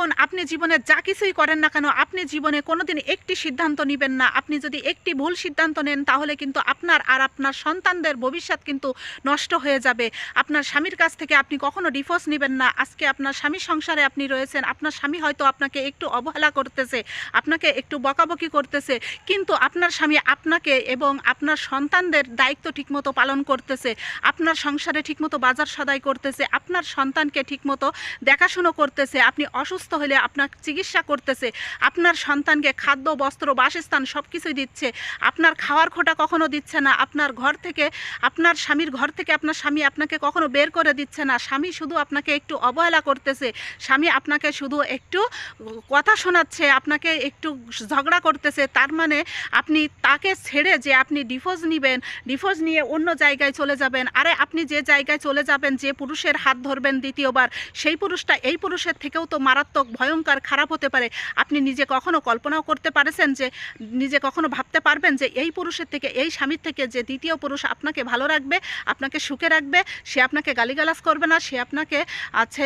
বোন, আপনি জীবনে যা কিছুই করেন না কেন, আপনি জীবনে কোনোদিন একটি সিদ্ধান্ত নেবেন না। আপনি যদি একটি ভুল সিদ্ধান্ত নেন তাহলে কিন্তু আপনার আর আপনার সন্তানদের ভবিষ্যৎ কিন্তু নষ্ট হয়ে যাবে। আপনার স্বামীর কাছ থেকে আপনি কখনো ডিভোর্স নেবেন না। আজকে আপনার স্বামীর সংসারে আপনি রয়েছেন, আপনার স্বামী হয়তো আপনাকে একটু অবহেলা করতেছে, আপনাকে একটু বকাবকি করতেছে, কিন্তু আপনার স্বামী আপনাকে এবং আপনার সন্তানদের দায়িত্ব ঠিকমতো পালন করতেছে, আপনার সংসারে ঠিকমতো বাজার সদাই করতেছে, আপনার সন্তানকে ঠিকমতো দেখাশুনো করতেছে, আপনি অসুস্থ হলে আপনার চিকিৎসা করতেছে, আপনার সন্তানকে খাদ্য, বস্ত্র, বাসস্থান সব কিছুই দিচ্ছে, আপনার খাওয়ার খোটা কখনো দিচ্ছে না, আপনার ঘর থেকে, আপনার স্বামীর ঘর থেকে আপনার স্বামী আপনাকে কখনো বের করে দিচ্ছে না, স্বামী শুধু আপনাকে একটু অবহেলা করতেছে, স্বামী আপনাকে শুধু একটু কথা শোনাচ্ছে, আপনাকে একটু ঝগড়া করতেছে, তার মানে আপনি তাকে ছেড়ে যে আপনি ডিভোর্স নেবেন, ডিভোর্স নিয়ে অন্য জায়গায় চলে যাবেন। আরে আপনি যে জায়গায় চলে যাবেন, যে পুরুষের হাত ধরবেন দ্বিতীয়বার, সেই পুরুষটা এই পুরুষের থেকেও তো মারাত্মক ভয়ঙ্কর খারাপ হতে পারে। আপনি নিজে কখনো কল্পনাও করতে পারেছেন যে, নিজে কখনো ভাবতে পারবেন যে এই পুরুষের থেকে, এই স্বামীর থেকে যে দ্বিতীয় পুরুষ আপনাকে ভালো রাখবে, আপনাকে সুখে রাখবে, সে আপনাকে গালিগালাজ করবে না, সে আপনাকে আছে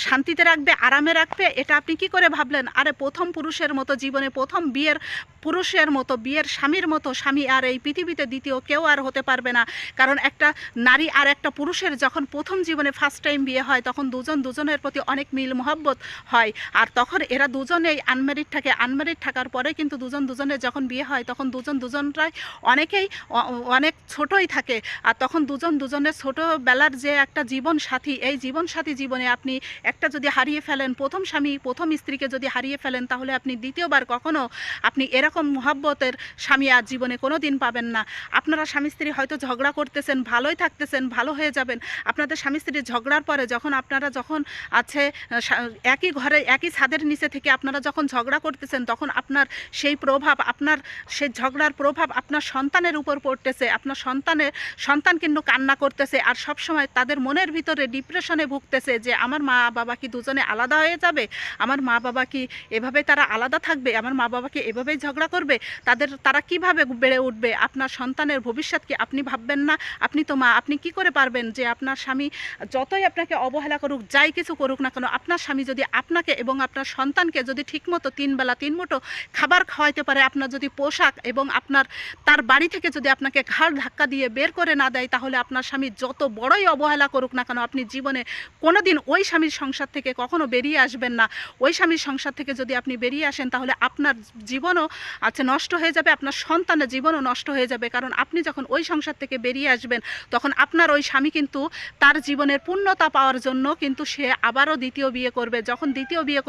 শান্তিতে রাখবে, আরামে রাখবে, এটা আপনি কি করে ভাবলেন? আরে প্রথম পুরুষের মতো জীবনে, প্রথম বিয়ের পুরুষের মতো, বিয়ের স্বামীর মতো স্বামী আর এই পৃথিবীতে দ্বিতীয় কেউ আর হতে পারবে না। কারণ একটা নারী আর একটা পুরুষের যখন প্রথম জীবনে ফার্স্ট টাইম বিয়ে হয়, তখন দুজন দুজনের প্রতি অনেক মিল মহব্বত হয়, আর তখন এরা দুজনেই আনম্যারিড থাকে। আনম্যারিড থাকার পরে কিন্তু দুজন দুজনের যখন বিয়ে হয়, তখন দুজন দুজনরাই অনেকেই অনেক ছোটই থাকে, আর তখন দুজন দুজনের ছোটোবেলার যে একটা জীবন সাথী, এই জীবন সাথী জীবনে আপনি একটা যদি হারিয়ে ফেলেন, প্রথম স্বামী প্রথম স্ত্রীকে যদি হারিয়ে ফেলেন, তাহলে আপনি দ্বিতীয়বার কখনো আপনি এরকম মহব্বতের স্বামী আর জীবনে কোনো দিন পাবেন না। আপনারা স্বামী স্ত্রী হয়তো ঝগড়া করতেছেন, ভালোই থাকতেছেন, ভালো হয়ে যাবেন। আপনাদের স্বামী স্ত্রীর ঝগড়ার পরে যখন আপনারা যখন আছে একই ঘরে একই ছাদের নিচে থেকে আপনারা যখন ঝগড়া করতেছেন, তখন আপনার সেই প্রভাব, আপনার সেই ঝগড়ার প্রভাব আপনার সন্তানের উপর পড়তেছে। আপনার সন্তান কিন্তু কান্না করতেছে, আর সব সময় তাদের মনের ভিতরে ডিপ্রেশনে ভুগতেছে যে আমার মা বাবা কি দুজনে আলাদা হয়ে যাবে, আমার মা বাবা কি এভাবে তারা আলাদা থাকবে, আমার মা বাবা কি এভাবেই ঝগড়া করবে, তারা কিভাবে বেড়ে উঠবে। আপনার সন্তানের ভবিষ্যৎ কি আপনি ভাববেন না? আপনি তো মা, আপনি কি করে পারবেন যে আপনার স্বামী যতই আপনাকে অবহেলা করুক, যাই কিছু করুক না কেন, আপনার স্বামী যদি আপনাকে এবং আপনার সন্তানকে যদি ঠিকমতো 3 বেলা 3 মুঠো খাবার খাওয়াইতে পারে, আপনার যদি পোশাক এবং তার বাড়ি থেকে যদি আপনাকে ঘাড় ধাক্কা দিয়ে বের করে না দেয়, তাহলে আপনার স্বামী যত বড়ই অবহেলা করুক না কেন, আপনি জীবনে কোনোদিন ওই স্বামীর সংসার থেকে কখনো বেরিয়ে আসবেন না। ওই স্বামীর সংসার থেকে যদি আপনি বেরিয়ে আসেন, তাহলে আপনার জীবনও নষ্ট হয়ে যাবে, আপনার সন্তানের জীবনও নষ্ট হয়ে যাবে। কারণ আপনি যখন ওই সংসার থেকে বেরিয়ে আসবেন, তখন আপনার ওই স্বামী কিন্তু তার জীবনের পূর্ণতা পাওয়ার জন্য কিন্তু সে আবারও দ্বিতীয় বিয়ে করবে। যখন দ্বিতীয় বিয়ে